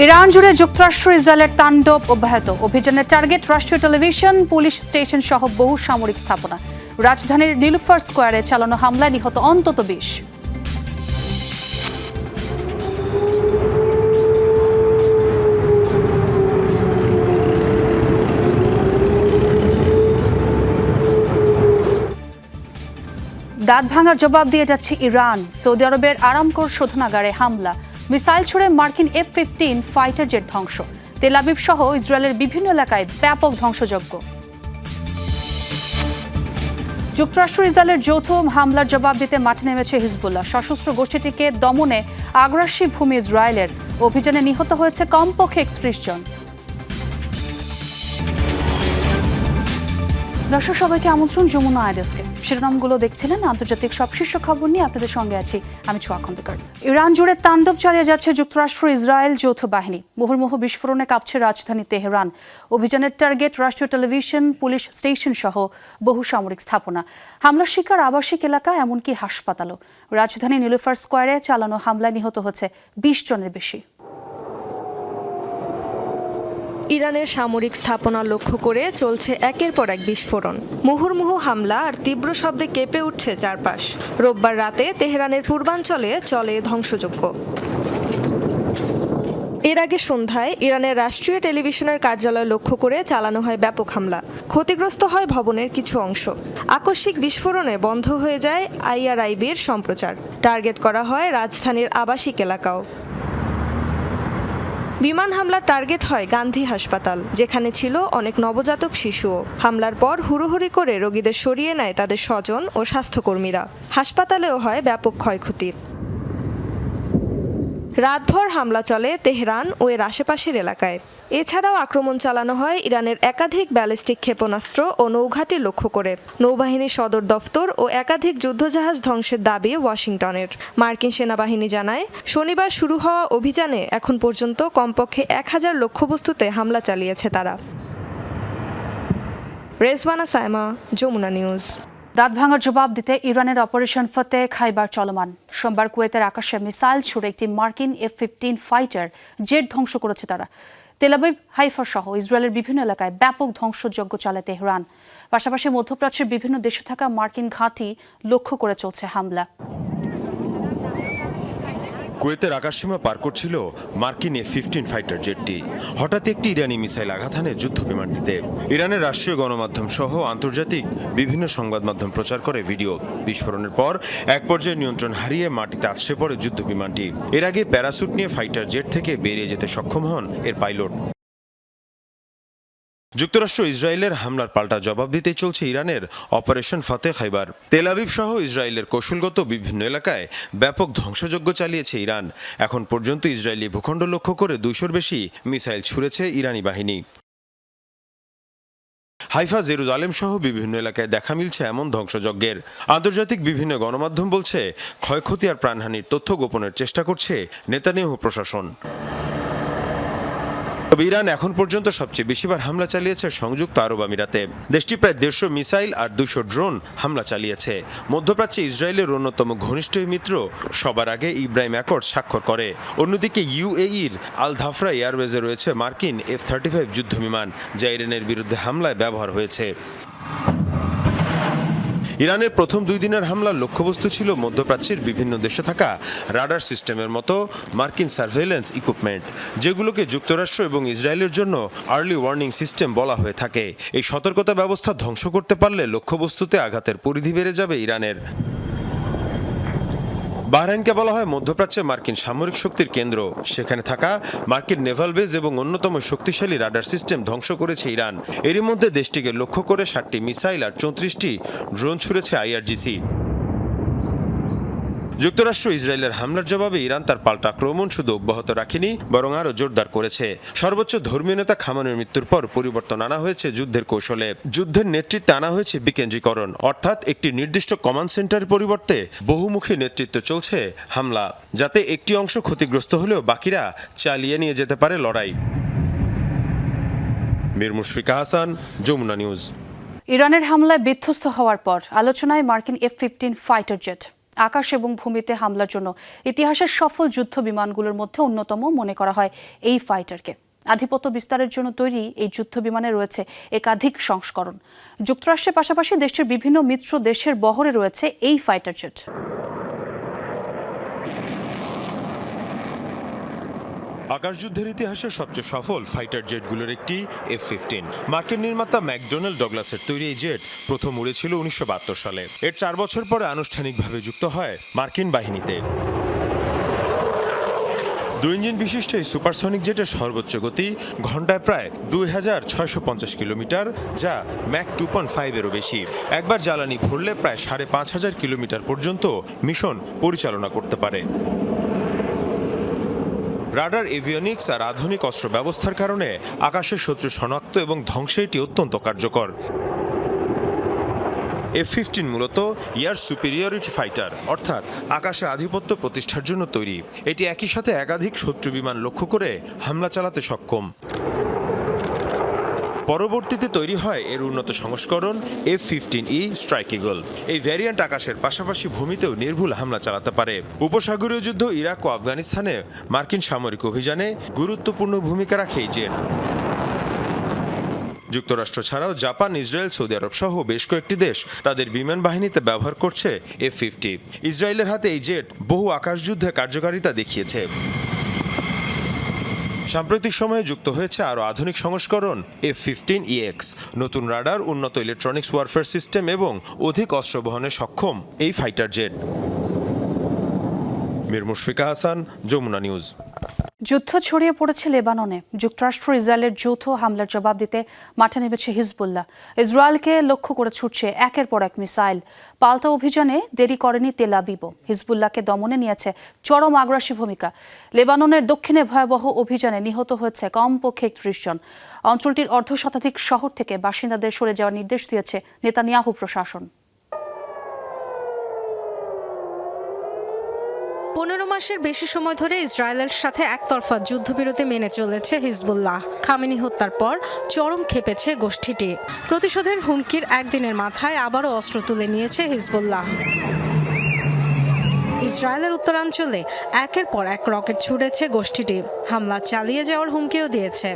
Iran জুড়ে যুক্তরাষ্ট্র ইসরায়েলের তাণ্ডব অব্যাহত। অভিযানের টার্গেট রাষ্ট্রীয় টেলিভিশন, পুলিশ স্টেশন সহ বহু সামরিক স্থাপনা। রাজধানীর নীলুফার স্কয়ারে চালানো হামলায় নিহত অন্তত 20। দাঁত ভাঙার জবাব দিয়ে যাচ্ছে ইরান। সৌদি আরবের আরামকোর শোধনাগারে হামলা, মিসাইল ছুড়ে মার্কিন F-15 ফাইটার জেট ধ্বংস। তেল আবিব সহ ইসরায়েলের বিভিন্ন এলাকায় ব্যাপক ধ্বংসযজ্ঞ। যুক্তরাষ্ট্র ইসরায়েলের যৌথ হামলার জবাব দিতে মাঠে নেমেছে হিজবুল্লাহ। সশস্ত্র গোষ্ঠীটিকে দমনে আগ্রাসী ভূমি ইসরায়েলের। অভিযানে নিহত হয়েছে কমপক্ষে 31 জন। দর্শক সবাইকে আমন্ত্রণ যমুনা আইডেস্কে। শিরোনামগুলো দেখছিলেন। আন্তর্জাতিক সব শীর্ষ খবর নিয়ে আপনাদের সঙ্গে আছি আমি ছোঁয়া খন্দকার। ইরান জুড়ে তাণ্ডব চালিয়ে যাচ্ছে যুক্তরাষ্ট্র ইসরায়েল যৌথ বাহিনী। মুহুর্মুহু বিস্ফোরণে কাঁপছে রাজধানী তেহরান। অভিযানের টার্গেট রাষ্ট্রীয় টেলিভিশন, পুলিশ স্টেশন সহ বহু সামরিক স্থাপনা। হামলার শিকার আবাসিক এলাকা, এমনকি হাসপাতালও। রাজধানী নীলুফার স্কয়ারে চালানো হামলায় নিহত হচ্ছে 20 জনের বেশি। ইরানের সামরিক স্থাপনা লক্ষ্য করে চলছে একের পর এক বিস্ফোরণ। মুহুর্মুহু হামলা আর তীব্র শব্দে কেঁপে উঠছে চারপাশ। রোববার রাতে তেহরানের পূর্বাঞ্চলে চলে ধ্বংসযজ্ঞ। এর আগে সন্ধ্যায় ইরানের রাষ্ট্রীয় টেলিভিশনের কার্যালয় লক্ষ্য করে চালানো হয় ব্যাপক হামলা। ক্ষতিগ্রস্ত হয় ভবনের কিছু অংশ। আকস্মিক বিস্ফোরণে বন্ধ হয়ে যায় IRIB-র সম্প্রচার। টার্গেট করা হয় রাজধানীর আবাসিক এলাকাও। বিমান হামলার টার্গেট হয় গান্ধী হাসপাতাল, যেখানে ছিল অনেক নবজাতক শিশুও। হামলার পর হুড়োহুড়ি করে রোগীদের সরিয়ে নেয় তাদের স্বজন ও স্বাস্থ্যকর্মীরা। হাসপাতালেও হয় ব্যাপক ক্ষয়ক্ষতি। রাতভর হামলা চলে তেহরান ও এর আশেপাশের এলাকায়। এছাড়াও আক্রমণ চালানো হয় ইরানের একাধিক ব্যালিস্টিক ক্ষেপণাস্ত্র ও নৌঘাঁটি লক্ষ্য করে। নৌবাহিনীর সদর দফতর ও একাধিক যুদ্ধজাহাজ ধ্বংসের দাবি ওয়াশিংটনের। মার্কিন সেনাবাহিনী জানায়, শনিবার শুরু হওয়া অভিযানে এখন পর্যন্ত কমপক্ষে 1000 লক্ষ্যবস্তুতে হামলা চালিয়েছে তারা। রেজওয়ানা সাইমা, যমুনা নিউজ। দাঁত ভাঙার জবাব দিতে ইরানের অপারেশন ফতেহ খাইবার চলমান। সোমবার কুয়েতের আকাশে মিসাইল ছুড়ে একটি মার্কিন F-15 ফাইটার জেট ধ্বংস করেছে তারা। তেল আবিব, হাইফা সহ ইসরায়েলের বিভিন্ন এলাকায় ব্যাপক ধ্বংসযজ্ঞ চালায় তেহরান। পাশাপাশি মধ্যপ্রাচ্যের বিভিন্ন দেশে থাকা মার্কিন ঘাঁটি লক্ষ্য করে চলছে হামলা। কুয়েতের আকাশসীমা পার করছিল মার্কিন F-15 ফাইটার জেটটি। হঠাৎ একটি ইরানি মিসাইল আঘাত হানে যুদ্ধ বিমানটিতে। ইরানের রাষ্ট্রীয় গণমাধ্যম সহ আন্তর্জাতিক বিভিন্ন সংবাদ মাধ্যম প্রচার করে ভিডিও। বিস্ফোরণের পর এক পর্যায়ে নিয়ন্ত্রণ হারিয়ে মাটিতে আছড়ে পড়ে যুদ্ধ বিমানটি। এর আগে প্যারাসুট নিয়ে ফাইটার জেট থেকে বেরিয়ে যেতে সক্ষম হন এর পাইলট। যুক্তরাষ্ট্র ইসরায়েলের হামলার পাল্টা জবাব দিতে চলছে ইরানের অপারেশন ফতেহ খাইবার। তেল আবিব সহ ইসরায়েলের কৌশলগত বিভিন্ন এলাকায় ব্যাপক ধ্বংসযজ্ঞ চালিয়েছে ইরান। এখন পর্যন্ত ইসরায়েলি ভূখণ্ড লক্ষ্য করে 200-র বেশি মিসাইল ছুড়েছে ইরানি বাহিনী। হাইফা, জেরুজালেম সহ বিভিন্ন এলাকায় দেখা মিলছে এমন ধ্বংসযজ্ঞের। আন্তর্জাতিক বিভিন্ন গণমাধ্যম বলছে, ক্ষয়ক্ষতি আর প্রাণহানির তথ্য গোপনের চেষ্টা করছে নেতানিয়াহু প্রশাসন। তবে ইরান এখন পর্যন্ত সবচেয়ে বেশিবার হামলা চালিয়েছে সংযুক্ত আরব আমিরাতে। দেশটি প্রায় 150 মিসাইল আর 200 ড্রোন হামলা চালিয়েছে। মধ্যপ্রাচ্যে ইসরায়েলের অন্যতম ঘনিষ্ঠ মিত্র সবার আগে ইব্রাহিম অ্যাকর্ড স্বাক্ষর করে। অন্যদিকে UAEর আল ধাফরা এয়ারওয়েজে রয়েছে মার্কিন F-35 যুদ্ধবিমান, যা ইরানের বিরুদ্ধে হামলায় ব্যবহার হয়েছে। ইরানের প্রথম 2 দিনের হামলার লক্ষ্যবস্তু ছিল মধ্যপ্রাচ্যের বিভিন্ন দেশে থাকা রাডার সিস্টেমের মতো মার্কিন সার্ভেইলেন্স ইকুইপমেন্ট, যেগুলোকে যুক্তরাষ্ট্র এবং ইসরায়েলের জন্য আর্লি ওয়ার্নিং সিস্টেম বলা হয়ে থাকে। এই সতর্কতা ব্যবস্থা ধ্বংস করতে পারলে লক্ষ্যবস্তুতে আঘাতের পরিধি বেড়ে যাবে ইরানের। বাহরাইনকে বলা হয় মধ্যপ্রাচ্যে মার্কিন সামরিক শক্তির কেন্দ্র। সেখানে থাকা মার্কিন নেভাল বেজ এবং অন্যতম শক্তিশালী রাডার সিস্টেম ধ্বংস করেছে ইরান। এরই মধ্যে দেশটিকে লক্ষ্য করে 60টি মিসাইল আর 34টি ড্রোন ছুড়েছে IRGC। যুক্তরাষ্ট্র ইসরায়েলের হামলার জবাবে ইরান তার পাল্টা আক্রমণ শুধু অব্যাহত রাখেনি, বরং আরও জোরদার করেছে। সর্বোচ্চ ধর্মীয় নেতা খামেনির মৃত্যুর পর পরিবর্তন আনা হয়েছে যুদ্ধের কৌশলে। যুদ্ধের নেতৃত্বে আনা হয়েছে বিকেন্দ্রীকরণ, অর্থাৎ একটি নির্দিষ্ট কমান্ড সেন্টারের পরিবর্তে বহুমুখী নেতৃত্ব চলছে হামলা, যাতে একটি অংশ ক্ষতিগ্রস্ত হলেও বাকিরা চালিয়ে নিয়ে যেতে পারে লড়াই। মীর মুশফিকা হাসান, যমুনা নিউজ। ইরানের হামলায় বিধ্বস্ত হওয়ার পর আলোচনায় মার্কিন F-15 ফাইটার জেট। আকাশ এবং ভূমিতে হামলার জন্য ইতিহাসের সফল যুদ্ধ বিমানগুলোর মধ্যে অন্যতম মনে করা হয় এই ফাইটারকে। আধিপত্য বিস্তারের জন্য তৈরি এই যুদ্ধ বিমানে রয়েছে একাধিক সংস্করণ। যুক্তরাষ্ট্রের পাশাপাশি দেশটির বিভিন্ন মিত্র দেশের বহরে রয়েছে এই ফাইটার জেট। আকাশযুদ্ধের ইতিহাসের সবচেয়ে সফল ফাইটার জেটগুলোর একটি F-15। মার্কিন নির্মাতা ম্যাকডোনাল্ড ডগলাসের তৈরি এই জেট প্রথম উড়েছিল 1972 সালে। এর 4 বছর পরে আনুষ্ঠানিকভাবে যুক্ত হয় মার্কিন বাহিনীতে। 2 ইঞ্জিন বিশিষ্ট এই সুপারসনিক জেটের সর্বোচ্চ গতি ঘন্টায় প্রায় 2650 কিলোমিটার, যা ম্যাক 2.5 এরও বেশি। একবার জ্বালানি ভরলে প্রায় 5500 কিলোমিটার পর্যন্ত মিশন পরিচালনা করতে পারে। রাডার, এভিয়নিক্স আর আধুনিক অস্ত্র ব্যবস্থার কারণে আকাশের শত্রু শনাক্ত এবং ধ্বংসে এটি অত্যন্ত কার্যকর। F-15 মূলত এয়ার সুপিরিয়রিটি ফাইটার, অর্থাৎ আকাশে আধিপত্য প্রতিষ্ঠার জন্য তৈরি। এটি একই সাথে একাধিক শত্রু বিমান লক্ষ্য করে হামলা চালাতে সক্ষম। পরবর্তীতে তৈরি হয় এর উন্নত সংস্করণ F-15E স্ট্রাইক ঈগল। এই ভ্যারিয়েন্ট আকাশের পাশাপাশি ভূমিতেও নির্ভুল হামলা চালাতে পারে। উপসাগরীয় যুদ্ধ, ইরাক ও আফগানিস্তানে মার্কিন সামরিক অভিযানে গুরুত্বপূর্ণ ভূমিকা রাখে এই জেট। যুক্তরাষ্ট্র ছাড়াও জাপান, ইসরায়েল, সৌদি আরব সহ বেশ কয়েকটি দেশ তাদের বিমান বাহিনীতে ব্যবহার করছে F-50। ইসরায়েলের হাতে এই জেট বহু আকাশযুদ্ধে কার্যকারিতা দেখিয়েছে। সাম্প্রতিক সময়ে যুক্ত হয়েছে আরও আধুনিক সংস্করণ F-15EX। নতুন রাডার, উন্নত ইলেকট্রনিক্স ওয়ারফেয়ার সিস্টেম এবং অধিক অস্ত্র বহনে সক্ষম এই fighter jet. Mir Mushfika Hasan, Jamuna News. যুদ্ধ ছড়িয়ে পড়েছে লেবাননে। যুক্তরাষ্ট্র ইসরায়েলের যৌথ হামলার জবাব দিতে মাঠে নেমেছে হিজবুল্লাহ। ইসরায়েলকে লক্ষ্য করে ছুটছে একের পর এক মিসাইল। পাল্টা অভিযানে দেরি করেনি তেল আবিবও। হিজবুল্লাহকে দমনে নিয়েছে চরম আগ্রাসী ভূমিকা। লেবাননের দক্ষিণে ভয়াবহ অভিযানে নিহত হয়েছে কমপক্ষে 31 জন। অঞ্চলটির অর্ধশতাধিক শহর থেকে বাসিন্দাদের সরে যাওয়ার নির্দেশ দিয়েছে নেতানিয়াহু প্রশাসন। 15 মাসের বেশি সময় ধরে ইসরায়েলের সাথে একতরফা যুদ্ধবিরতি মেনে চলেছে হিজবুল্লাহ। খামেনি হত্যার পর চরম ক্ষেপেছে গোষ্ঠীটি। প্রতিশোধের হুমকির একদিনের মাথায় আবারও অস্ত্র তুলে নিয়েছে হিজবুল্লাহ। ইসরায়েলের উত্তরাঞ্চলে একের পর এক রকেট ছুড়েছে গোষ্ঠীটি। হামলা চালিয়ে যাওয়ার হুমকিও দিয়েছে।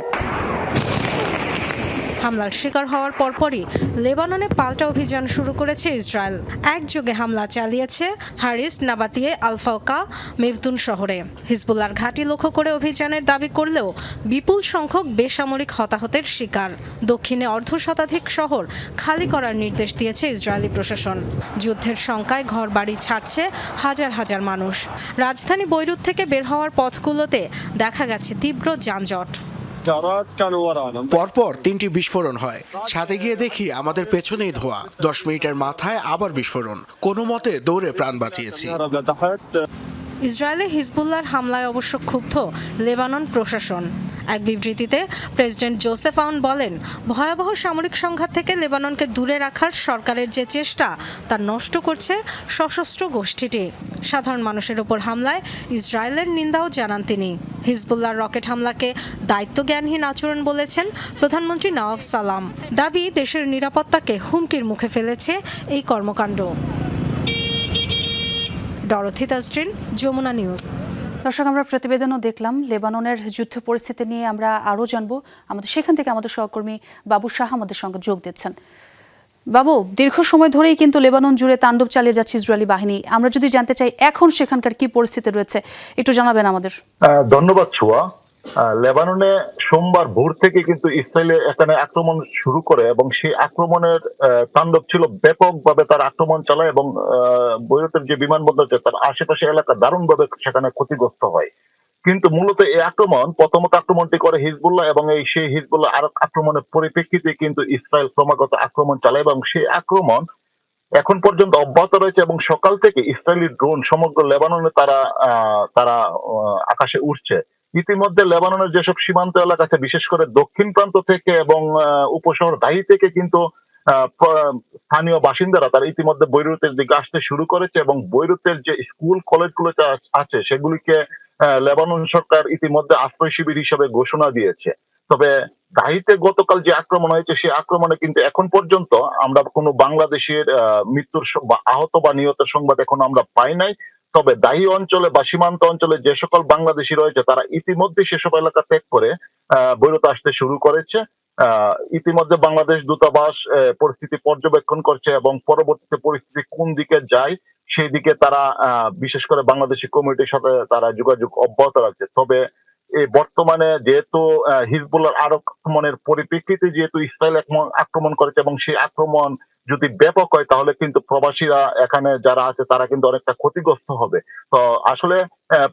হামলার শিকার হওয়ার পরপরই লেবাননে পাল্টা অভিযান শুরু করেছে ইসরায়েল। একযোগে হামলা চালিয়েছে হারিস, নাবাতিয়ে, আলফাওকা, মেভদুন শহরে। হিজবুল্লাহর ঘাঁটি লক্ষ্য করে অভিযানের দাবি করলেও বিপুল সংখ্যক বেসামরিক হতাহতের শিকার। দক্ষিণে অর্ধশতাধিক শহর খালি করার নির্দেশ দিয়েছে ইসরায়েলি প্রশাসন। যুদ্ধের শঙ্কায় ঘরবাড়ি ছাড়ছে হাজার হাজার মানুষ। রাজধানী বৈরুত থেকে বের হওয়ার পথগুলোতে দেখা গেছে তীব্র যানজট। পরপর 3টি বিস্ফোরণ হয়। ছাদে গিয়ে দেখি আমাদের পেছনেই ধোঁয়া। 10 মিনিটের মাথায় আবার বিস্ফোরণ। কোনো মতে দৌড়ে প্রাণ বাঁচিয়েছি। ইসরায়েলে হিজবুল্লাহর হামলায় অবশ্য ক্ষুব্ধ লেবানন প্রশাসন। এক বিবৃতিতে প্রেসিডেন্ট জোসেফ আউন বলেন, ভয়াবহ সামরিক সংঘাত থেকে লেবাননকে দূরে রাখার সরকারের যে চেষ্টা তা নষ্ট করছে সশস্ত্র গোষ্ঠীটি। সাধারণ মানুষের ওপর হামলায় ইসরায়েলের নিন্দাও জানান তিনি। হিজবুল্লাহর রকেট হামলাকে দায়িত্বজ্ঞানহীন আচরণ বলেছেন প্রধানমন্ত্রী নওয়াফ সালাম। দাবি, দেশের নিরাপত্তাকে হুমকির মুখে ফেলেছে এই কর্মকাণ্ড। Dorothy Tasrin, Jamuna News. দর্শক, আমরা প্রতিবেদনও দেখলাম। লেবাননের যুদ্ধ পরিস্থিতি নিয়ে আমরা আরও জানবো। আমাদের সেখান থেকে আমাদের সহকর্মী বাবু শাহ আমাদের সঙ্গে যোগ দিচ্ছেন। বাবু, দীর্ঘ সময় ধরেই কিন্তু লেবানন জুড়ে তাণ্ডব চালিয়ে যাচ্ছে ইসরায়েলি বাহিনী। আমরা যদি জানতে চাই এখন সেখানকার কি পরিস্থিতি রয়েছে, একটু জানাবেন আমাদের। ধন্যবাদ ছোয়া। লেবাননে সোমবার ভোর থেকে কিন্তু ইসরায়েলে এখানে আক্রমণ শুরু করে এবং সেই আক্রমণের তাণ্ডব ছিল। ব্যাপকভাবে তার আক্রমণ চালায় এবং বৈরুতের যে বিমানবন্দর তার আশেপাশে এলাকা দারুণভাবে সেখানে ক্ষতিগ্রস্ত হয়। কিন্তু মূলত এই প্রথমত আক্রমণটি করে হিজবুল্লাহ এবং সেই হিজবুল্লাহ আর আক্রমণের পরিপ্রেক্ষিতে কিন্তু ইসরায়েল ক্রমাগত আক্রমণ চালায় এবং সেই আক্রমণ এখন পর্যন্ত অব্যাহত রয়েছে এবং সকাল থেকে ইসরায়েলি ড্রোন সমগ্র লেবাননে তারা আকাশে উঠছে। ইতিমধ্যে লেবাননের যেসব সীমান্ত এলাকা আছে, বিশেষ করে দক্ষিণ প্রান্ত থেকে এবং উপশহর দাহি থেকে কিন্তু স্থানীয় বাসিন্দারা তারা ইতিমধ্যে বৈরুতের দিকে আসতে শুরু করেছে এবং বৈরুতের যে স্কুল কলেজগুলো আছে সেগুলিকে লেবানন সরকার ইতিমধ্যে আশ্রয় শিবির হিসেবে ঘোষণা দিয়েছে। তবে দাহিতে গতকাল যে আক্রমণ হয়েছে সেই আক্রমণে কিন্তু এখন পর্যন্ত আমরা কোনো বাংলাদেশের মৃত্যুর বা আহত বা নিহতের সংবাদ এখন আমরা পাই নাই। তবে দাহি অঞ্চলে বা সীমান্ত অঞ্চলে যে সকল বাংলাদেশি রয়েছে তারা ইতিমধ্যে সেসব এলাকা ত্যাগ করে বৈরত আসতে শুরু করেছে। ইতিমধ্যে বাংলাদেশ দূতাবাস পরিস্থিতি পর্যবেক্ষণ করছে এবং পরবর্তীতে পরিস্থিতি কোন দিকে যায় সেই দিকে তারা বিশেষ করে বাংলাদেশি কমিউনিটির সাথে তারা যোগাযোগ অব্যাহত রাখছে। তবে এই বর্তমানে যেহেতু হিজবুল্লাহর আক্রমণের পরিপ্রেক্ষিতে যেহেতু ইসরায়েল আক্রমণ করেছে এবং সেই আক্রমণ যদি ব্যাপক হয় তাহলে কিন্তু প্রবাসীরা এখানে যারা আছে তারা কিন্তু অনেকটা ক্ষতিগ্রস্ত হবে। তো আসলে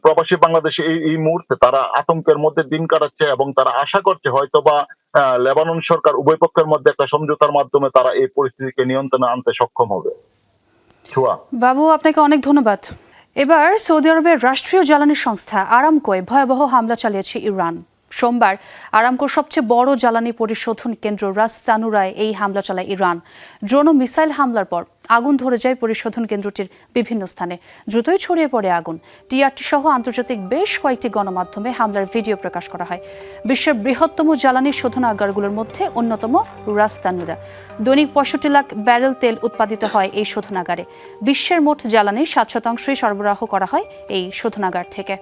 প্রবাসী বাংলাদেশে এই মুহূর্তে তারা আতঙ্কের মধ্যে দিন কাটাচ্ছে এবং তারা আশা করছে হয়তোবা লেবানন সরকার উভয় পক্ষের মধ্যে একটা সমঝোতার মাধ্যমে তারা এই পরিস্থিতিকে নিয়ন্ত্রণে আনতে সক্ষম হবে। বাবু, আপনাকে অনেক ধন্যবাদ। এবার সৌদি আরবের রাষ্ট্রীয় জ্বালানি সংস্থা আরামকোয় ভয়াবহ হামলা চালিয়েছে ইরান। সোমবার আরামকোর সবচেয়ে বড় জ্বালানি পরিশোধন কেন্দ্র রাস তানুরায় এই হামলা চালায় ইরান। ড্রোন ও মিসাইল হামলার পর আগুন ধরে যায় পরিশোধন কেন্দ্রটির বিভিন্ন স্থানে। দ্রুতই ছড়িয়ে পড়ে আগুন। টিআরটি সহ আন্তর্জাতিক বেশ কয়েকটি গণমাধ্যমে হামলার ভিডিও প্রকাশ করা হয়। বিশ্বের বৃহত্তম জ্বালানি শোধনাগারগুলোর মধ্যে অন্যতম রাস তানুরা। দৈনিক 65 লাখ ব্যারেল তেল উৎপাদিত হয় এই শোধনাগারে। বিশ্বের মোট জ্বালানির 7% সরবরাহ করা হয় এই শোধনাগার থেকে।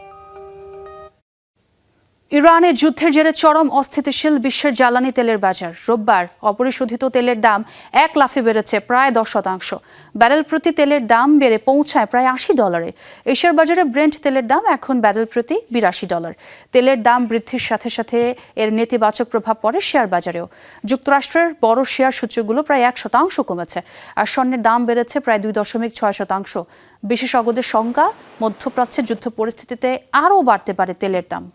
ইরানের যুদ্ধের জেরে চরম অস্থিতিশীল বিশ্বের জ্বালানি তেলের বাজার। রোববার অপরিশোধিত তেলের দাম এক লাফে বেড়েছে প্রায় 10%। ব্যারেল প্রতি তেলের দাম বেড়ে পৌঁছায় প্রায় $80। এশিয়ার বাজারে ব্রেন্ট তেলের দাম এখন ব্যারেল প্রতি $82। তেলের দাম বৃদ্ধির সাথে সাথে এর নেতিবাচক প্রভাব পড়ে শেয়ার বাজারেও। যুক্তরাষ্ট্রের বড় শেয়ার সূচকগুলো প্রায় 1% কমেছে, আর স্বর্ণের দাম বেড়েছে প্রায় 2.6%। বিশেষজ্ঞদের শঙ্কা, মধ্যপ্রাচ্যের যুদ্ধ পরিস্থিতিতে আরও বাড়তে পারে তেলের দাম।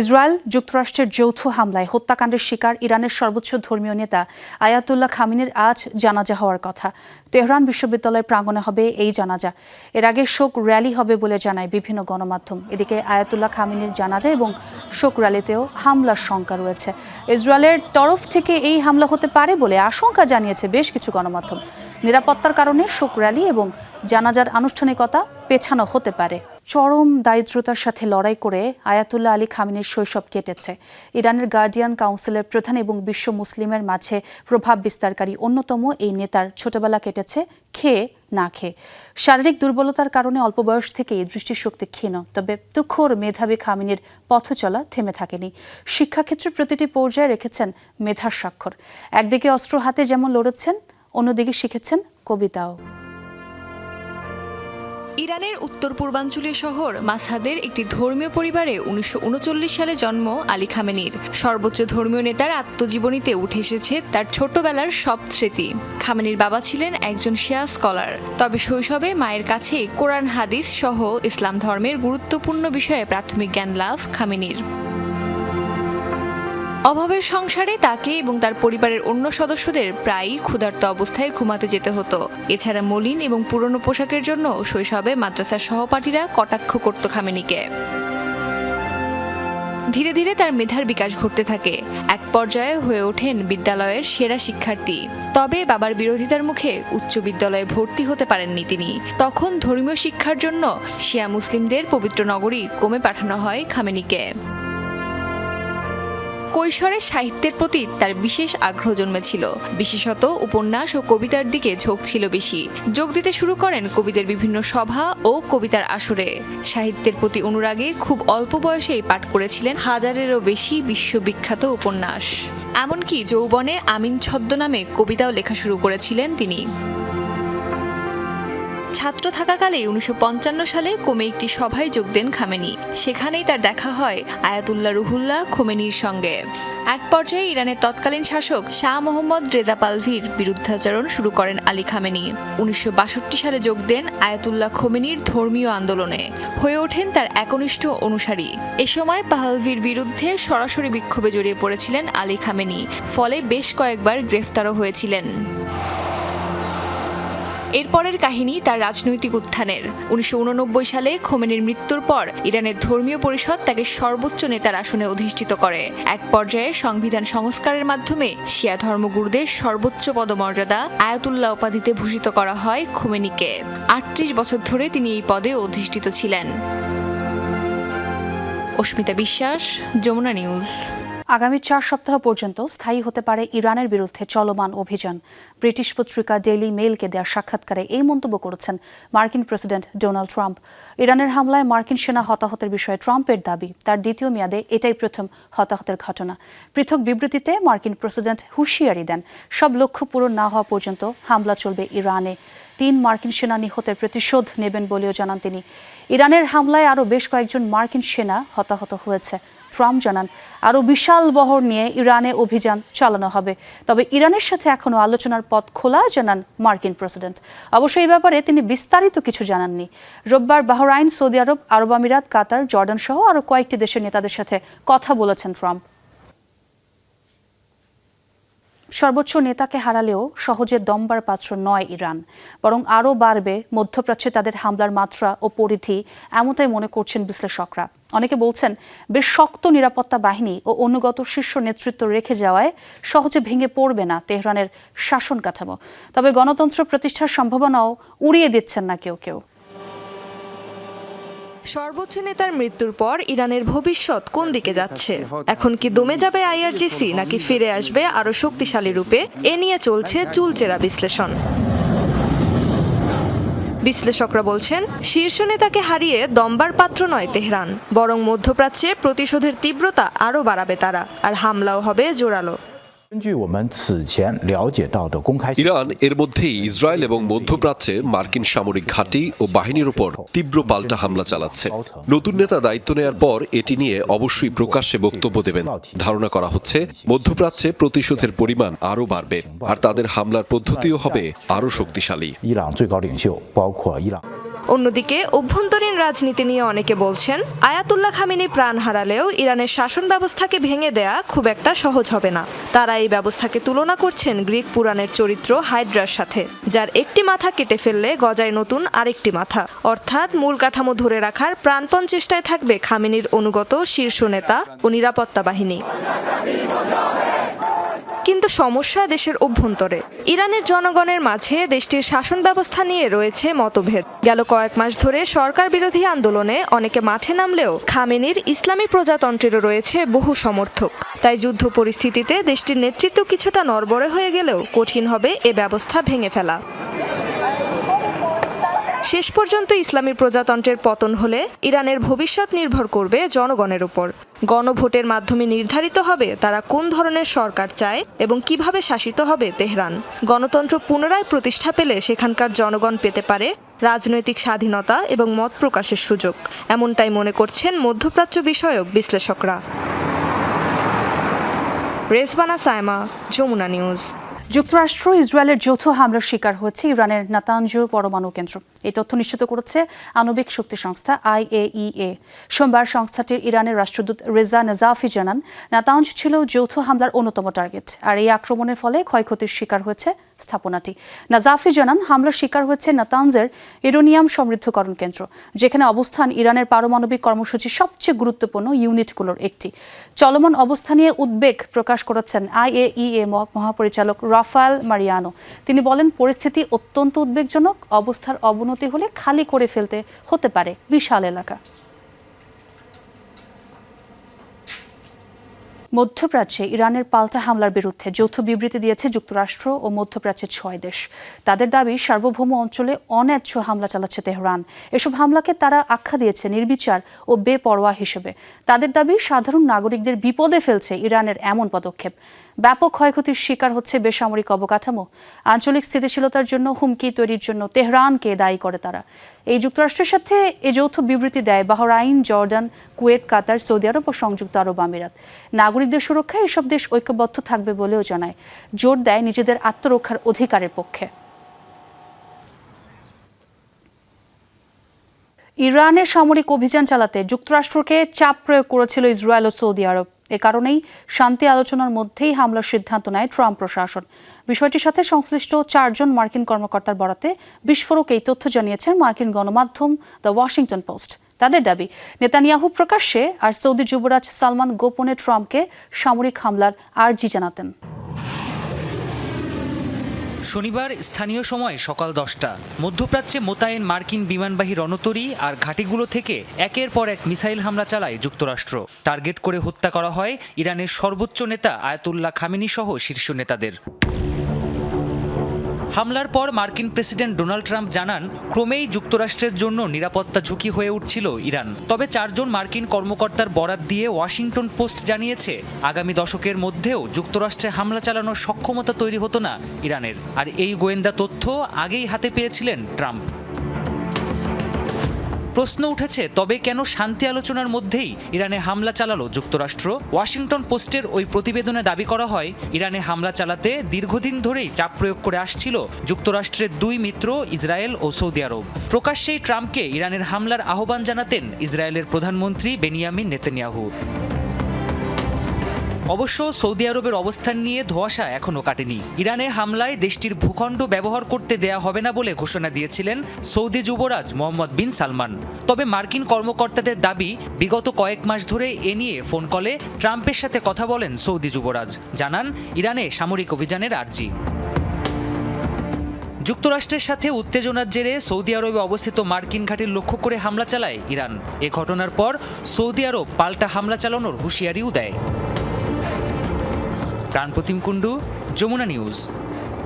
ইসরায়েল যুক্তরাষ্ট্রের যৌথ হামলায় হত্যাকাণ্ডের শিকার ইরানের সর্বোচ্চ ধর্মীয় নেতা আয়াতুল্লাহ খামিনির আজ জানাজা হওয়ার কথা। তেহরান বিশ্ববিদ্যালয়ের প্রাঙ্গণে হবে এই জানাজা। এর আগে শোক র্যালি হবে বলে জানায় বিভিন্ন গণমাধ্যম। এদিকে আয়াতুল্লাহ খামিনির জানাজা এবং শোক র্যালিতেও হামলার শঙ্কা রয়েছে। ইসরায়েলের তরফ থেকে এই হামলা হতে পারে বলে আশঙ্কা জানিয়েছে বেশ কিছু গণমাধ্যম। নিরাপত্তার কারণে শোক র্যালি এবং জানাজার আনুষ্ঠানিকতা পেছানো হতে পারে। চরম দারিদ্রতার সাথে লড়াই করে আয়াতুল্লাহ আলী খামিনির শৈশব কেটেছে। ইরানের গার্ডিয়ান কাউন্সিলের প্রধান এবং বিশ্ব মুসলিমের মাঝে প্রভাব বিস্তারকারী অন্যতম এই নেতার ছোটবেলা কেটেছে খেয়ে না খেয়ে। শারীরিক দুর্বলতার কারণে অল্প বয়স থেকেই দৃষ্টিশক্তি ক্ষীণ। তবে তুখোর মেধাবী খামিনির পথ চলা থেমে থাকেনি। শিক্ষাক্ষেত্রে প্রতিটি পর্যায়ে রেখেছেন মেধার স্বাক্ষর। একদিকে অস্ত্র হাতে যেমন লড়েছেন, অন্যদিকে শিখেছেন কবিতাও। ইরানের উত্তর পূর্বাঞ্চলীয় শহর মাসহাদের একটি ধর্মীয় পরিবারে 1939 সালে জন্ম আলী খামেনির। সর্বোচ্চ ধর্মীয় নেতার আত্মজীবনীতে উঠে এসেছে তার ছোটবেলার সব স্মৃতি। খামেনির বাবা ছিলেন একজন শিয়া স্কলার, তবে শৈশবে মায়ের কাছে কোরআন হাদিস সহ ইসলাম ধর্মের গুরুত্বপূর্ণ বিষয়ে প্রাথমিক জ্ঞান লাভ খামেনির। অভাবের সংসারে তাকে এবং তার পরিবারের অন্য সদস্যদের প্রায়ই ক্ষুধার্ত অবস্থায় ঘুমাতে যেতে হতো। এছাড়া মলিন এবং পুরনো পোশাকের জন্য শৈশবে মাদ্রাসার সহপাঠীরা কটাক্ষ করত খামেনিকে। ধীরে ধীরে তার মেধার বিকাশ ঘটতে থাকে। এক পর্যায়ে হয়ে ওঠেন বিদ্যালয়ের সেরা শিক্ষার্থী। তবে বাবার বিরোধিতার মুখে উচ্চ বিদ্যালয়ে ভর্তি হতে পারেননি তিনি। তখন ধর্মীয় শিক্ষার জন্য শিয়া মুসলিমদের পবিত্র নগরী কোমে পাঠানো হয় খামেনিকে। কৈশোরে সাহিত্যের প্রতি তার বিশেষ আগ্রহ জন্মেছিল। বিশেষত উপন্যাস ও কবিতার দিকে ঝোঁক ছিল বেশি। যোগ দিতে শুরু করেন কবিদের বিভিন্ন সভা ও কবিতার আসরে। সাহিত্যের প্রতি অনুরাগে খুব অল্প বয়সেই পাঠ করেছিলেন হাজারেরও বেশি বিশ্ববিখ্যাত উপন্যাস। এমনকি যৌবনে আমিন ছদ্মনামে কবিতাও লেখা শুরু করেছিলেন তিনি। ছাত্র থাকাকালে 1955 সালে কোমে একটি সভায় যোগ দেন খামেনি। সেখানেই তার দেখা হয় আয়াতুল্লাহ রুহুল্লাহ খোমেনির সঙ্গে। এক পর্যায়ে ইরানের তৎকালীন শাসক শাহ মোহাম্মদ রেজা পাহলভির বিরুদ্ধাচরণ শুরু করেন আলী খামেনি। 1962 সালে যোগ দেন আয়াতুল্লাহ খোমেনির ধর্মীয় আন্দোলনে, হয়ে ওঠেন তার একনিষ্ঠ অনুসারী। এ সময় পাহলভির বিরুদ্ধে সরাসরি বিক্ষোভে জড়িয়ে পড়েছিলেন আলী খামেনি, ফলে বেশ কয়েকবার গ্রেফতারও হয়েছিলেন। এরপরের কাহিনী তার রাজনৈতিক উত্থানের। 1989 সালে খোমেনির মৃত্যুর পর ইরানের ধর্মীয় পরিষদ তাকে সর্বোচ্চ নেতার আসনে অধিষ্ঠিত করে। এক পর্যায়ে সংবিধান সংস্কারের মাধ্যমে শিয়া ধর্মগুরুদের সর্বোচ্চ পদমর্যাদা আয়াতুল্লাহ উপাধিতে ভূষিত করা হয় খোমেনিকে। 38 বছর ধরে তিনি এই পদে অধিষ্ঠিত ছিলেন। অস্মিতা বিশ্বাস, যমুনা নিউজ। আগামী 4 সপ্তাহ পর্যন্ত স্থায়ী হতে পারে ইরানের বিরুদ্ধে চলমান অভিযান। ব্রিটিশ পত্রিকা ডেইলি মেইলকে দেওয়া সাক্ষাৎকারে এই মন্তব্য করেছেন মার্কিন প্রেসিডেন্ট ডোনাল্ড ট্রাম্প। ইরানের হামলায় মার্কিন সেনা হতাহতের বিষয়ে ট্রাম্পের দাবি, তার দ্বিতীয় মেয়াদে এটাই প্রথম হতাহতের ঘটনা। পৃথক বিবৃতিতে মার্কিন প্রেসিডেন্ট হুঁশিয়ারি দেন, সব লক্ষ্য পূরণ না হওয়া পর্যন্ত হামলা চলবে ইরানে। 3 মার্কিন সেনা নিহতের প্রতিশোধ নেবেন বলেও জানান তিনি। ইরানের হামলায় আরও বেশ কয়েকজন মার্কিন সেনা হতাহত হয়েছে। ট্রাম্প জানান, আরও বিশাল বহর নিয়ে ইরানে অভিযান চালানো হবে, তবে ইরানের সাথে এখনও আলোচনার পথ খোলা, জানান মার্কিন প্রেসিডেন্ট। অবশ্য এই ব্যাপারে তিনি বিস্তারিত কিছু জানাননি। রোববার বাহরাইন, সৌদি আরব, আরব আমিরাত, কাতার, জর্ডান সহ আরও কয়েকটি দেশের নেতাদের সাথে কথা বলেছেন ট্রাম্প। সর্বোচ্চ নেতাকে হারালেও সহজে দমবার পাত্র নয় ইরান, বরং আরও বাড়বে মধ্যপ্রাচ্যে তাদের হামলার মাত্রা ও পরিধি, এমনটাই মনে করছেন বিশ্লেষকরা। অনেকে বলছেন, বেশ শক্ত নিরাপত্তা বাহিনী ও অনুগত শীর্ষ নেতৃত্ব রেখে যাওয়ায় সহজে ভেঙে পড়বে না তেহরানের শাসন কাঠামো। তবে গণতন্ত্র প্রতিষ্ঠার সম্ভাবনাও উড়িয়ে দিচ্ছেন না কেউ কেউ। সর্বোচ্চ নেতার মৃত্যুর পর ইরানের ভবিষ্যৎ কোন দিকে যাচ্ছে? এখন কি দমে যাবে আইআরজিসি, নাকি ফিরে আসবে আরো শক্তিশালী রূপে? এ নিয়ে চলছে চুলচেরা বিশ্লেষণ। বিশ্লেষকরা বলছেন, শীর্ষ নেতাকে হারিয়ে দমবার পাত্র নয় তেহরান, বরং মধ্যপ্রাচ্যে প্রতিশোধের তীব্রতা আরও বাড়াবে তারা, আর হামলাও হবে জোরালো। ইরান এর মধ্যেই ইসরায়েল এবং মধ্যপ্রাচ্যে মার্কিন সামরিক ঘাঁটি ও বাহিনীর উপর তীব্র পাল্টা হামলা চালাচ্ছে। নতুন নেতা দায়িত্ব নেয়ার পর এটি নিয়ে অবশ্যই প্রকাশ্যে বক্তব্য দেবেন। ধারণা করা হচ্ছে মধ্যপ্রাচ্যে প্রতিশোধের পরিমাণ আরও বাড়বে, আর তাদের হামলার পদ্ধতিও হবে আরও শক্তিশালী। অন্যদিকে অভ্যন্তরীণ রাজনীতি নিয়ে অনেকে বলছেন, আয়াতুল্লাহ খামেনি প্রাণ হারালেও ইরানের শাসন ব্যবস্থাকে ভেঙে দেয়া খুব একটা সহজ হবে না। তারা এই ব্যবস্থাকে তুলনা করছেন গ্রিক পুরাণের চরিত্র হাইড্রার সাথে, যার একটি মাথা কেটে ফেললে গজায় নতুন আরেকটি মাথা। অর্থাৎ মূল কাঠামো ধরে রাখার প্রাণপণ চেষ্টায় থাকবে খামেনির অনুগত শীর্ষ নেতা ও নিরাপত্তা বাহিনী। কিন্তু সমস্যা দেশের অভ্যন্তরে। ইরানের জনগণের মাঝে দেশটির শাসন ব্যবস্থা নিয়ে রয়েছে মতভেদ। গেল কয়েক মাস ধরে সরকার বিরোধী আন্দোলনে অনেকে মাঠে নামলেও খামেনির ইসলামী প্রজাতন্ত্রেরও রয়েছে বহু সমর্থক। তাই যুদ্ধ পরিস্থিতিতে দেশটির নেতৃত্ব কিছুটা নড়বড়ে হয়ে গেলেও কঠিন হবে এ ব্যবস্থা ভেঙে ফেলা। শেষ পর্যন্ত ইসলামী প্রজাতন্ত্রের পতন হলে ইরানের ভবিষ্যৎ নির্ভর করবে জনগণের উপর। গণভোটের মাধ্যমে নির্ধারিত হবে তারা কোন ধরনের সরকার চায় এবং কিভাবে শাসিত হবে তেহরান। গণতন্ত্র পুনরায় প্রতিষ্ঠা পেলে সেখানকার জনগণ পেতে পারে রাজনৈতিক স্বাধীনতা এবং মত প্রকাশের সুযোগ, এমনটাই মনে করছেন মধ্যপ্রাচ্য বিষয়ক বিশ্লেষকরা। রেজবানা সাইমা, যমুনা নিউজ। যুক্তরাষ্ট্র ইসরায়েলের যৌথ হামলার শিকার হয়েছে ইরানের নাতানজ পরমাণু কেন্দ্র। এই তথ্য নিশ্চিত করেছে আণবিক শক্তি সংস্থা IAEA। সোমবার সংস্থাটির ইরানের রাষ্ট্রদূত রেজা নাজাফি জানান, নাতানজ ছিল যৌথ হামলার অন্যতম টার্গেট, আর এই আক্রমণের ফলে ক্ষয়ক্ষতির শিকার হয়েছে স্থাপনাটি। নাজাফি জানান, হামলার শিকার হয়েছে নাতানজের ইউরেনিয়াম সমৃদ্ধকরণ কেন্দ্র, যেখানে অবস্থান ইরানের পারমাণবিক কর্মসূচির সবচেয়ে গুরুত্বপূর্ণ ইউনিটগুলোর একটি। চলমান অবস্থা নিয়ে উদ্বেগ প্রকাশ করেছেন IAEA মহাপরিচালক রাফায়েল মারিয়ানো। তিনি বলেন, পরিস্থিতি অত্যন্ত উদ্বেগজনক। অবস্থার অবনতি হলে খালি করে ফেলতে হতে পারে বিশাল এলাকা। মধ্যপ্রাচ্যে ইরানের পাল্টা হামলার বিরুদ্ধে যৌথ বিবৃতি দিয়েছে যুক্তরাষ্ট্র ও মধ্যপ্রাচ্যের 6 দেশ। তাদের দাবি, সার্বভৌম অঞ্চলে অন্যায্য হামলা চালাচ্ছে তেহরান। এসব হামলাকে তারা আখ্যা দিয়েছে নির্বিচার ও বেপরোয়া হিসেবে। তাদের দাবি, সাধারণ নাগরিকদের বিপদে ফেলছে ইরানের এমন পদক্ষেপ। ব্যাপক ক্ষয়ক্ষতির শিকার হচ্ছে বেসামরিক অবকাঠামো। আঞ্চলিক স্থিতিশীলতার জন্য হুমকি তৈরির জন্য তেহরানকে দায়ী করে তারা। এই যুক্তরাষ্ট্রের সাথে এই যৌথ বিবৃতি দেয় বাহরাইন, জর্ডান, কুয়েত, কাতার, সৌদি আরব ও সংযুক্ত আরব আমিরাত। নাগরিকদের সুরক্ষায় এসব দেশ ঐক্যবদ্ধ থাকবে বলেও জানায়, জোর দেয় নিজেদের আত্মরক্ষার অধিকারের পক্ষে। ইরানের সামরিক অভিযান চালাতে যুক্তরাষ্ট্রকে চাপ প্রয়োগ করেছিল ইসরায়েল ও সৌদি আরব। এ কারণেই শান্তি আলোচনার মধ্যেই হামলার সিদ্ধান্ত নেয় ট্রাম্প প্রশাসন। বিষয়টির সাথে সংশ্লিষ্ট 4 জন মার্কিন কর্মকর্তার বরাতে বিস্ফোরক এই তথ্য জানিয়েছেন মার্কিন গণমাধ্যম দ্য ওয়াশিংটন পোস্ট। তাদের দাবি, নেতানিয়াহু প্রকাশ্যে আর সৌদি যুবরাজ সালমান গোপনে ট্রাম্পকে সামরিক হামলার আর্জি জানাতেন। শনিবার স্থানীয় সময় সকাল 10টা মধ্যপ্রাচ্যে মোতায়েন মার্কিন বিমানবাহী রণতরী আর ঘাঁটিগুলো থেকে একের পর এক মিসাইল হামলা চালায় যুক্তরাষ্ট্র। টার্গেট করে হত্যা করা হয় ইরানের সর্বোচ্চ নেতা আয়াতুল্লাহ খামেনি সহ শীর্ষ নেতাদের। হামলার পর মার্কিন প্রেসিডেন্ট ডোনাল্ড ট্রাম্প জানান, ক্রমেই যুক্তরাষ্ট্রের জন্য নিরাপত্তা ঝুঁকি হয়ে উঠছিল ইরান। তবে 4 জন মার্কিন কর্মকর্তার বরাত দিয়ে ওয়াশিংটন পোস্ট জানিয়েছে, আগামী দশকের মধ্যেও যুক্তরাষ্ট্রে হামলা চালানোর সক্ষমতা তৈরি হতো না ইরানের। আর এই গোয়েন্দা তথ্য আগেই হাতে পেয়েছিলেন ট্রাম্প। প্রশ্ন উঠেছে, তবে কেন শান্তি আলোচনার মধ্যেই ইরানে হামলা চালালো যুক্তরাষ্ট্র? ওয়াশিংটন পোস্টের ওই প্রতিবেদনে দাবি করা হয়, ইরানে হামলা চালাতে দীর্ঘদিন ধরেই চাপ প্রয়োগ করে আসছিল যুক্তরাষ্ট্রের 2 মিত্র ইসরায়েল ও সৌদি আরব। প্রকাশ্যেই ট্রাম্পকে ইরানের হামলার আহ্বান জানাতেন ইসরায়েলের প্রধানমন্ত্রী বেনিয়ামিন নেতানিয়াহু। অবশ্য সৌদি আরবের অবস্থান নিয়ে ধোঁয়াশা এখনও কাটেনি। ইরানে হামলায় দেশটির ভূখণ্ড ব্যবহার করতে দেয়া হবে না বলে ঘোষণা দিয়েছিলেন সৌদি যুবরাজ মোহাম্মদ বিন সালমান। তবে মার্কিন কর্মকর্তাদের দাবি, বিগত কয়েক মাস ধরে এ নিয়ে ফোন কলে ট্রাম্পের সাথে কথা বলেন সৌদি যুবরাজ, জানান ইরানে সামরিক অভিযানের আর্জি। যুক্তরাষ্ট্রের সাথে উত্তেজনার জেরে সৌদি আরবে অবস্থিত মার্কিন ঘাঁটি লক্ষ্য করে হামলা চালায় ইরান। এ ঘটনার পর সৌদি আরব পাল্টা হামলা চালানোর হুঁশিয়ারিও দেয়। প্রাণপ্রতিম কুণ্ডু, যমুনা নিউজ।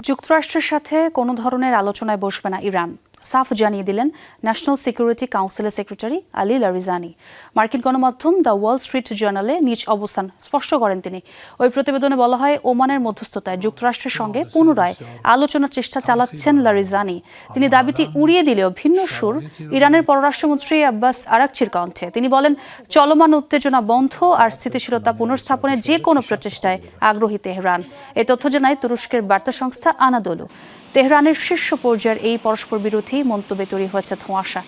যুক্তরাষ্ট্রের সাথে কোনো ধরনের আলোচনায় বসবে না ইরান, সাফ জানিয়ে দিলেন ন্যাশনাল সিকিউরিটি কাউন্সিলের সেক্রেটারি আলী লারিজানি। মার্কিন গণমাধ্যম দ্য ওয়াল স্ট্রিট জার্নালে নিজ অবস্থান স্পষ্ট করেন তিনি। ওই প্রতিবেদনে বলা হয়, ওমানের মধ্যস্থতায় যুক্তরাষ্ট্রের সঙ্গে পুনরায় আলোচনার চেষ্টা চালাচ্ছেন লারিজানি। তিনি দাবিটি উড়িয়ে দিলেও ভিন্ন সুর ইরানের পররাষ্ট্রমন্ত্রী আব্বাস আরাকচির কণ্ঠে। তিনি বলেন, চলমান উত্তেজনা বন্ধ আর স্থিতিশীলতা পুনর্স্থাপনের যে কোনো প্রচেষ্টায় আগ্রহী তেহরান। এই তথ্য জানায় তুরস্কের বার্তা সংস্থা আনাদোলু। তেহরানের শীর্ষ পর্যায়ের এই পরস্পর বিরোধী মন্তব্যে তৈরি হয়েছে ধোঁয়াশা।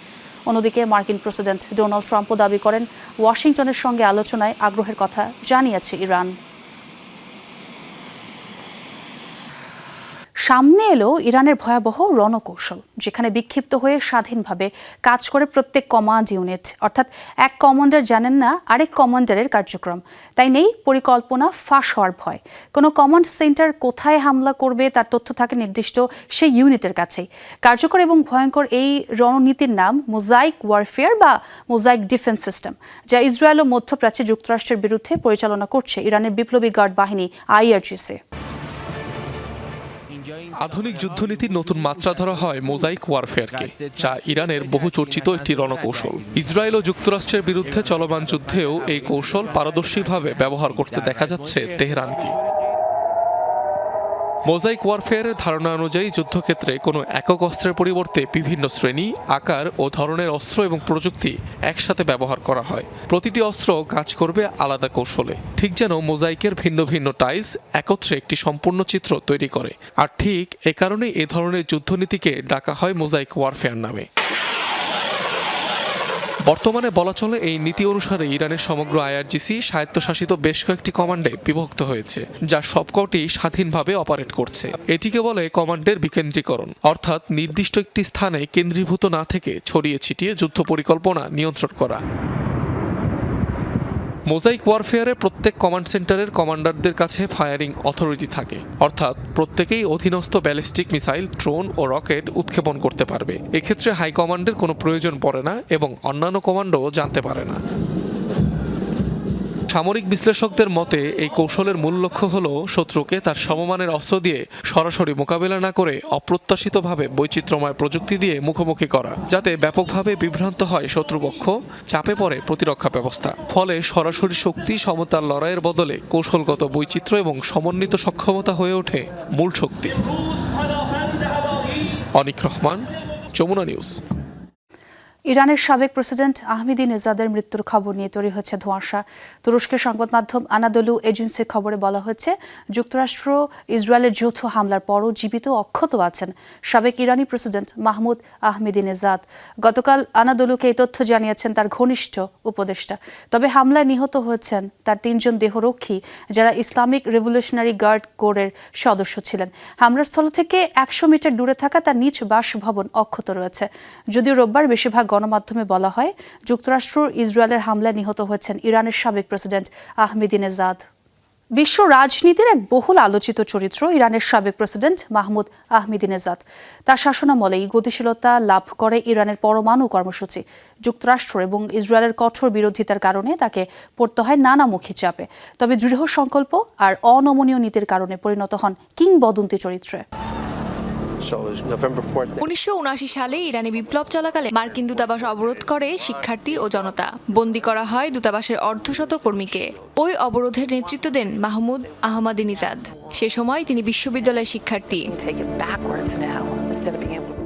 অন্যদিকে মার্কিন প্রেসিডেন্ট ডোনাল্ড ট্রাম্পও দাবি করেন, ওয়াশিংটনের সঙ্গে আলোচনায় আগ্রহের কথা জানিয়েছে ইরান। সামনে এলো ইরানের ভয়াবহ রণকৌশল, যেখানে বিক্ষিপ্ত হয়ে স্বাধীনভাবে কাজ করে প্রত্যেক কমান্ড ইউনিট। অর্থাৎ এক কমান্ডার জানেন না আরেক কমান্ডারের কার্যক্রম, তাই নেই পরিকল্পনা ফাঁস হওয়ার ভয়। কোনো কমান্ড সেন্টার কোথায় হামলা করবে তার তথ্য থাকে নির্দিষ্ট সেই ইউনিটের কাছেই। কার্যকর এবং ভয়ঙ্কর এই রণনীতির নাম মোজাইক ওয়ারফেয়ার বা মোজাইক ডিফেন্স সিস্টেম, যা ইসরায়েল ও মধ্যপ্রাচ্যে যুক্তরাষ্ট্রের বিরুদ্ধে পরিচালনা করছে ইরানের বিপ্লবী গার্ড বাহিনী IRGC। আধুনিক যুদ্ধনীতির নতুন মাত্রা ধরা হয় মোজাইক ওয়ারফেয়ারকে, যা ইরানের বহু চর্চিত একটি রণকৌশল। ইসরায়েল ও যুক্তরাষ্ট্রের বিরুদ্ধে চলমান যুদ্ধেও এই কৌশল পারদর্শীভাবে ব্যবহার করতে দেখা যাচ্ছে তেহরানকে। মোজাইক ওয়ারফেয়ারের ধারণা অনুযায়ী যুদ্ধক্ষেত্রে কোনো একক অস্ত্রের পরিবর্তে বিভিন্ন শ্রেণী, আকার ও ধরনের অস্ত্র এবং প্রযুক্তি একসাথে ব্যবহার করা হয়। প্রতিটি অস্ত্র কাজ করবে আলাদা কৌশলে, ঠিক যেন মোজাইকের ভিন্ন ভিন্ন টাইলস একত্রে একটি সম্পূর্ণ চিত্র তৈরি করে। আর ঠিক এ কারণে এ ধরনের যুদ্ধনীতিকে ডাকা হয় মোজাইক ওয়ারফেয়ার নামে। বর্তমানে বলা চলে, এই নীতি অনুসারে ইরানের সমগ্র IRGC স্বায়ত্তশাসিত বেশ কয়েকটি কমান্ডে বিভক্ত হয়েছে, যা সবকটি স্বাধীনভাবে অপারেট করছে। এটিকে বলে কমান্ডের বিকেন্দ্রীকরণ, অর্থাৎ নির্দিষ্ট একটি স্থানে কেন্দ্রীভূত না থেকে ছড়িয়ে ছিটিয়ে যুদ্ধ পরিকল্পনা নিয়ন্ত্রণ করা। মোজাইক ওয়ারফেয়ারে প্রত্যেক কমান্ড সেন্টারের কমান্ডারদের কাছে ফায়ারিং অথরিটি থাকে, অর্থাৎ প্রত্যেকেই অধীনস্থ ব্যালিস্টিক মিসাইল, ড্রোন ও রকেট উৎক্ষেপণ করতে পারবে। এক্ষেত্রে হাই কমান্ডের কোনো প্রয়োজন পড়ে না এবং অন্যান্য কমান্ডও জানতে পারে না। সামরিক বিশ্লেষকদের মতে এই কৌশলের মূল লক্ষ্য হল শত্রুকে তার সমমানের অস্ত্র দিয়ে সরাসরি মোকাবেলা না করে অপ্রত্যাশিতভাবে বৈচিত্র্যময় প্রযুক্তি দিয়ে মুখোমুখি করা, যাতে ব্যাপকভাবে বিভ্রান্ত হয় শত্রুপক্ষ, চাপে পড়ে প্রতিরক্ষা ব্যবস্থা। ফলে সরাসরি শক্তি সমতার লড়াইয়ের বদলে কৌশলগত বৈচিত্র্য এবং সমন্বিত সক্ষমতা হয়ে ওঠে মূল শক্তি। অনিক রহমান, যমুনা নিউজ। ইরানের সাবেক প্রেসিডেন্ট আহমেদি নেজাদের মৃত্যুর খবর নিয়ে তৈরি হয়েছে ধোঁয়াশা। তুরস্কের সংবাদ মাধ্যম আনাদোলু এজেন্সির খবরে বলা হয়েছে, যুক্তরাষ্ট্র ইসরায়েলের যৌথ হামলার পরও জীবিত অক্ষত আছেন সাবেক ইরানি প্রেসিডেন্ট মাহমুদ আহমেদি নেজাদ। গতকাল আনাদোলুকে এই তথ্য জানিয়েছেন তার ঘনিষ্ঠ উপদেষ্টা। তবে হামলায় নিহত হয়েছেন তার 3 জন দেহরক্ষী, যারা ইসলামিক রেভলিউশনারি গার্ড কোরের সদস্য ছিলেন। হামলার স্থল থেকে 100 মিটার দূরে থাকা তার নিজ বাসভবন অক্ষত রয়েছে। যদিও রোববার বেশিরভাগ গণমাধ্যমে বলা হয়, যুক্তরাষ্ট্র ইসরায়েলের হামলায় নিহত হয়েছেন ইরানের সাবেক প্রেসিডেন্ট আহমেদি নেজাদ। বিশ্ব রাজনীতির এক বহুল আলোচিত চরিত্র ইরানের সাবেক প্রেসিডেন্ট মাহমুদ আহমেদিনেজাদ। তার শাসনামলেই গতিশীলতা লাভ করে ইরানের পরমাণু কর্মসূচি। যুক্তরাষ্ট্র এবং ইসরায়েলের কঠোর বিরোধিতার কারণে তাকে পড়তে হয় নানামুখী চাপে। তবে দৃঢ় সংকল্প আর অনমনীয় নীতির কারণে পরিণত হন কিংবদন্তি চরিত্রে। 1979 সালে ইরানে বিপ্লব চলাকালে মার্কিন দূতাবাস অবরোধ করে শিক্ষার্থী ও জনতা। বন্দী করা হয় দূতাবাসের অর্ধশত কর্মীকে। ওই অবরোধের নেতৃত্ব দেন মাহমুদ আহমাদিনেজাদ। সে সময় তিনি বিশ্ববিদ্যালয়ের শিক্ষার্থী।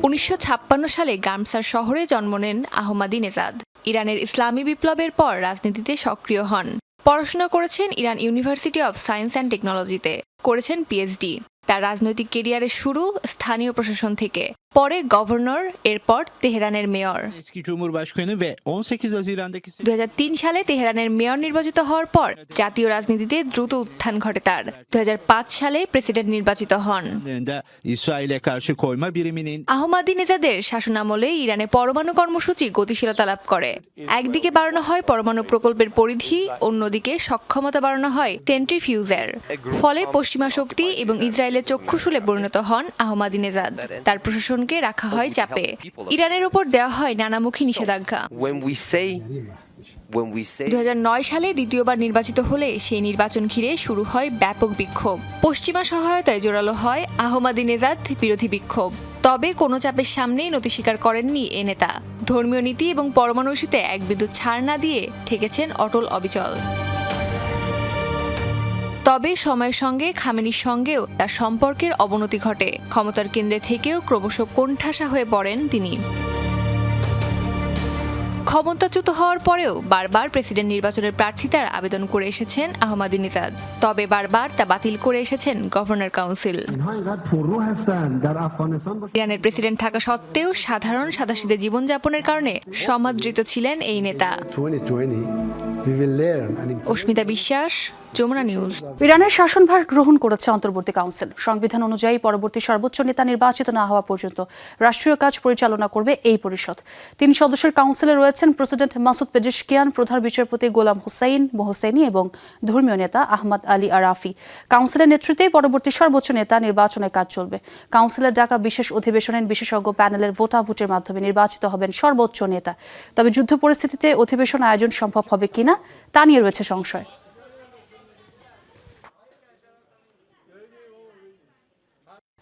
1956 সালে গামসার শহরে জন্ম নেন আহমাদিনেজাদ। ইরানের ইসলামী বিপ্লবের পর রাজনীতিতে সক্রিয় হন। পড়াশোনা করেছেন Iran university of science and টেকনোলজিতে, করেছেন পিএইচডি। তার রাজনৈতিক কেরিয়ারের শুরু স্থানীয় প্রশাসন থেকে, পরে গভর্নর, এরপর তেহরানের মেয়র। 2003 সালে তেহরানের মেয়র নির্বাচিত হওয়ার পর জাতীয় রাজনীতিতে দ্রুত উত্থান ঘটে তার। 2005 সালে প্রেসিডেন্ট নির্বাচিত হন। আহমাদিনেজাদের শাসনামলে ইরানে পরমাণু কর্মসূচি গতিশীলতা লাভ করে। একদিকে বাড়ানো হয় পরমাণু প্রকল্পের পরিধি, অন্যদিকে সক্ষমতা বাড়ানো হয় সেন্ট্রিফিউজের। ফলে পশ্চিমা শক্তি এবং ইসরায়েলের চক্ষুশূলে পরিণত হন আহমাদিনেজাদ। তার প্রশাসনকে রাখা হয় চাপে। ইরানের উপর দেওয়া হয় নানামুখী নিষেধাজ্ঞা। 2009 সালে দ্বিতীয়বার নির্বাচিত হলে সেই নির্বাচন ঘিরে শুরু হয় ব্যাপক বিক্ষোভ। পশ্চিমা সহায়তায় জোরালো হয় আহমাদিনেজাদ বিরোধী বিক্ষোভ। তবে কোনো চাপের সামনেই নতি স্বীকার করেননি এ নেতা। ধর্মীয় নীতি এবং পরমাণু ইস্যুতে এক বিন্দু ছাড় না দিয়ে থেকেছেন অটল অবিচল। তবে সময়ের সঙ্গে খামেনির সঙ্গেও তার সম্পর্কের অবনতি ঘটে। ক্ষমতার কেন্দ্রে থেকেও ক্রমশ কোণঠাসা হয়ে পড়েন তিনি। ক্ষমতাচ্যুত হওয়ার পরেও বারবার প্রেসিডেন্ট নির্বাচনের প্রার্থিতার আবেদন করে এসেছেন আহমাদিনেজাদ। তবে বারবার তা বাতিল করে এসেছেন গভর্নর কাউন্সিল। ইরানের প্রেসিডেন্ট থাকা সত্ত্বেও সাধারণ সাদাসিধে জীবনযাপনের কারণে সমাদৃত ছিলেন এই নেতা। অস্মিতা বিশ্বাস, যমুনা নিউজ। ইরানের শাসনভার গ্রহণ করেছে অন্তর্বর্তী কাউন্সিল। সংবিধান অনুযায়ী পরবর্তী সর্বোচ্চ নেতা নির্বাচিত না হওয়া পর্যন্ত রাষ্ট্রীয় কাজ পরিচালনা করবে এই পরিষদ। 3 সদস্যের কাউন্সিলে রয়েছেন প্রেসিডেন্ট মাসুদ পেজেশকিয়ান, প্রধান বিচারপতি গোলাম হুসাইন মোহসেনি এবং ধর্মীয় নেতা আহমদ আলী আরাফি। কাউন্সিলের নেতৃত্বে পরবর্তী সর্বোচ্চ নেতা নির্বাচনের কাজ চলবে। কাউন্সিলের ডাকা বিশেষ অধিবেশনে বিশেষজ্ঞ প্যানেলের ভোটাভুটির মাধ্যমে নির্বাচিত হবেন সর্বোচ্চ নেতা। তবে যুদ্ধ পরিস্থিতিতে অধিবেশন আয়োজন সম্ভব হবে কিনা তা নিয়ে রয়েছে সংশয়।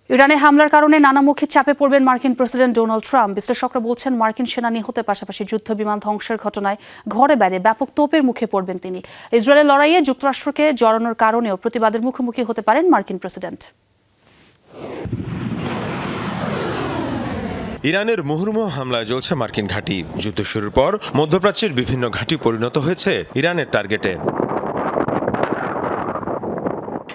ইরানে হামলার কারণে নানামুখী চাপে পড়বেন মার্কিন প্রেসিডেন্ট ডোনাল্ড ট্রাম্প। বিশ্লেষকরা বলছেন মার্কিন সেনা নিহতের পাশাপাশি যুদ্ধ বিমান ধ্বংসের ঘটনায় ঘরে বাইরে ব্যাপক তোপের মুখে পড়বেন তিনি। ইসরায়েলের লড়াইয়ে যুক্তরাষ্ট্রকে জড়ানোর কারণেও প্রতিবাদের মুখোমুখি হতে পারেন মার্কিন প্রেসিডেন্ট। ইরানের মুহুর্মুহু হামলায় জ্বলছে মার্কিন ঘাঁটি। যুদ্ধ শুরুর পর মধ্যপ্রাচ্যের বিভিন্ন ঘাঁটি পরিণত হয়েছে ইরানের টার্গেটে।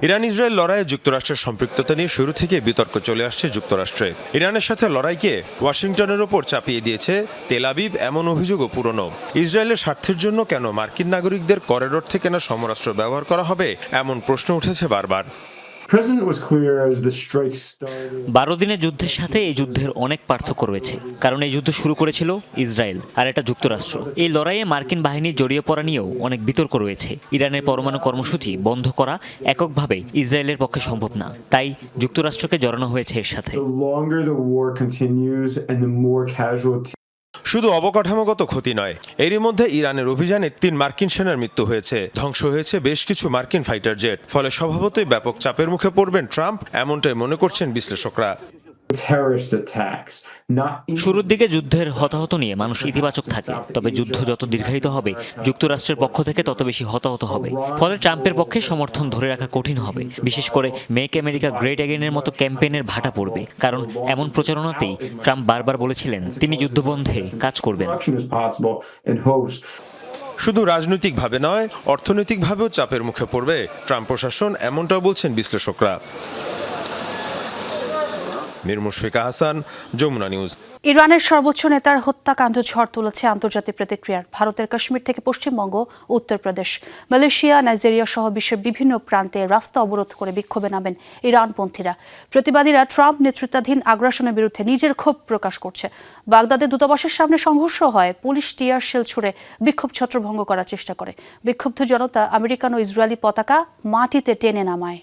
ইরান ইসরায়েল লড়াইয়ে যুক্তরাষ্ট্রের সম্পৃক্ততা নিয়ে শুরু থেকে বিতর্ক চলে আসছে যুক্তরাষ্ট্রে। ইরানের সাথে লড়াইকে ওয়াশিংটনের ওপর চাপিয়ে দিয়েছে তেল আবিব, এমন অভিযোগও পুরনো। ইসরায়েলের স্বার্থের জন্য কেন মার্কিন নাগরিকদের করিডোর থেকে কেনা সমরাস্ত্র ব্যবহার করা হবে, এমন প্রশ্ন উঠেছে বারবার। 12 দিনের যুদ্ধের সাথে এই যুদ্ধের অনেক পার্থক্য রয়েছে, কারণ এই যুদ্ধ শুরু করেছিল ইসরায়েল আর এটা যুক্তরাষ্ট্র। এই লড়াইয়ে মার্কিন বাহিনীর জড়িয়ে পড়া নিয়েও অনেক বিতর্ক রয়েছে। ইরানের পরমাণু কর্মসূচি বন্ধ করা এককভাবে ইসরায়েলের পক্ষে সম্ভব না, তাই যুক্তরাষ্ট্রকে জড়ানো হয়েছে এর সাথে। শুধু অবকাঠামোগত ক্ষতি নয়, এরই মধ্যে ইরানের অভিযানে 3 মার্কিন সেনার মৃত্যু হয়েছে, ধ্বংস হয়েছে বেশ কিছু মার্কিন ফাইটার জেট। ফলে স্বভাবতই ব্যাপক চাপের মুখে পড়বেন ট্রাম্প, এমনটাই মনে করছেন বিশ্লেষকরা। শুরুর দিকে যুদ্ধের হতাহত নিয়ে মানুষ ইতিবাচক থাকে, তবে যুদ্ধ যত দীর্ঘায়িত হবে যুক্তরাষ্ট্রের পক্ষ থেকে তত বেশি হতাহত হবে। ফলে ট্রাম্পের পক্ষে সমর্থন ধরে রাখা কঠিন হবে। বিশেষ করে মেক আমেরিকা গ্রেট এগেইনের মতো ক্যাম্পেইনের ভাটা পড়বে, কারণ এমন প্রচারণাতেই ট্রাম্প বারবার বলেছিলেন তিনি যুদ্ধবন্ধে কাজ করবেন। শুধু রাজনৈতিকভাবে নয়, অর্থনৈতিকভাবেও চাপের মুখে পড়বে ট্রাম্প প্রশাসন, এমনটাও বলছেন বিশ্লেষকরা। মীর মুশফিকা হাসান, যমুনা নিউজ। ইরানের সর্বোচ্চ নেতার হত্যাকাণ্ড ঝড় তুলেছে আন্তর্জাতিক প্রতিক্রিয়ার। ভারতের কাশ্মীর থেকে পশ্চিমবঙ্গ, উত্তরপ্রদেশ, মালয়েশিয়া, নাইজেরিয়া সহ বিশ্বের বিভিন্ন প্রান্তে রাস্তা অবরোধ করে বিক্ষোভে নামেন ইরানপন্থীরা। প্রতিবাদীরা ট্রাম্প নেতৃত্বাধীন আগ্রাসনের বিরুদ্ধে নিজের ক্ষোভ প্রকাশ করছে। বাগদাদের দূতাবাসের সামনে সংঘর্ষ হয়, পুলিশ টিয়ার শেল ছুড়ে বিক্ষোভ ছত্রভঙ্গ করার চেষ্টা করে। বিক্ষুব্ধ জনতা আমেরিকান ও ইসরায়েলি পতাকা মাটিতে টেনে নামায়।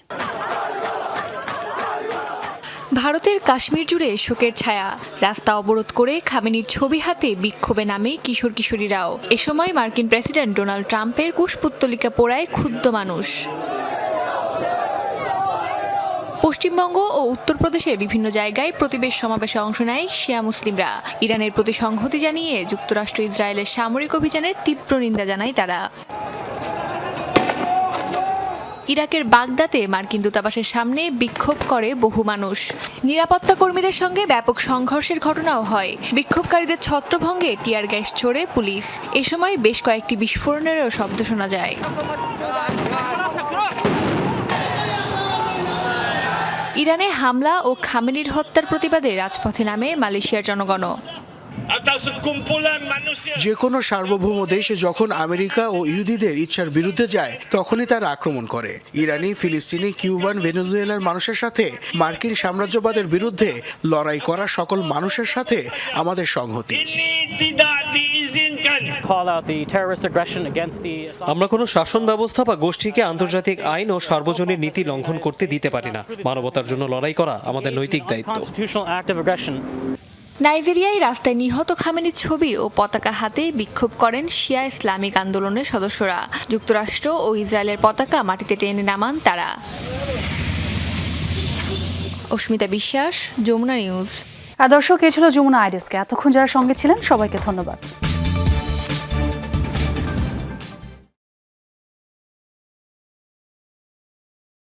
ভারতের কাশ্মীর জুড়ে শোকের ছায়া। রাস্তা অবরোধ করে খামেনির ছবি হাতে বিক্ষোভে নামে কিশোর কিশোরীরাও। এ সময় মার্কিন প্রেসিডেন্ট ডোনাল্ড ট্রাম্পের কুশপুত্তলিকা পোড়ায় ক্ষুব্ধ মানুষ। পশ্চিমবঙ্গ ও উত্তরপ্রদেশের বিভিন্ন জায়গায় প্রতিবেশ সমাবেশে অংশ নেয় শিয়া মুসলিমরা। ইরানের প্রতি সংহতি জানিয়ে যুক্তরাষ্ট্র ইসরায়েলের সামরিক অভিযানে তীব্র নিন্দা জানায় তারা। ইরাকের বাগদাতে মার্কিন দূতাবাসের সামনে বিক্ষোভ করে বহু মানুষ। নিরাপত্তা কর্মীদের সঙ্গে ব্যাপক সংঘর্ষের ঘটনাও হয়। বিক্ষোভকারীদের ছত্রভঙ্গে টিয়ার গ্যাস ছোড়ে পুলিশ। এ সময় বেশ কয়েকটি বিস্ফোরণেরও শব্দ শোনা যায়। ইরানে হামলা ও খামেনির হত্যার প্রতিবাদে রাজপথে নামে মালয়েশিয়ার জনগণও। যে কোনো সার্বভৌম দেশে যখন আমেরিকা ও ইহুদিদের ইচ্ছার বিরুদ্ধে যায় তখনই তারা আক্রমণ করে। ইরানি, ফিলিস্তিনি, কিউবান, ভেনেজুয়েলার মানুষের সাথে মার্কিন সাম্রাজ্যবাদের বিরুদ্ধে লড়াই করা সকল মানুষের সাথে আমাদের সংহতি। আমরা কোনো শাসন ব্যবস্থা বা গোষ্ঠীকে আন্তর্জাতিক আইন ও সার্বজনীন নীতি লঙ্ঘন করতে দিতে পারি না। মানবতার জন্য লড়াই করা আমাদের নৈতিক দায়িত্ব। নাইজেরিয়ায় রাস্তায় নিহত খামেনির ছবি ও পতাকা হাতে বিক্ষোভ করেন শিয়া ইসলামিক আন্দোলনের সদস্যরা। যুক্তরাষ্ট্র ও ইসরায়েলের পতাকা মাটিতে টেনে নামান তারা। অস্মিতা বিশ্বাস, যমুনা নিউজ। দর্শক, এই ছিল যমুনা আইডেস্কে। এতক্ষণ যারা সঙ্গে ছিলেন সবাইকে ধন্যবাদ।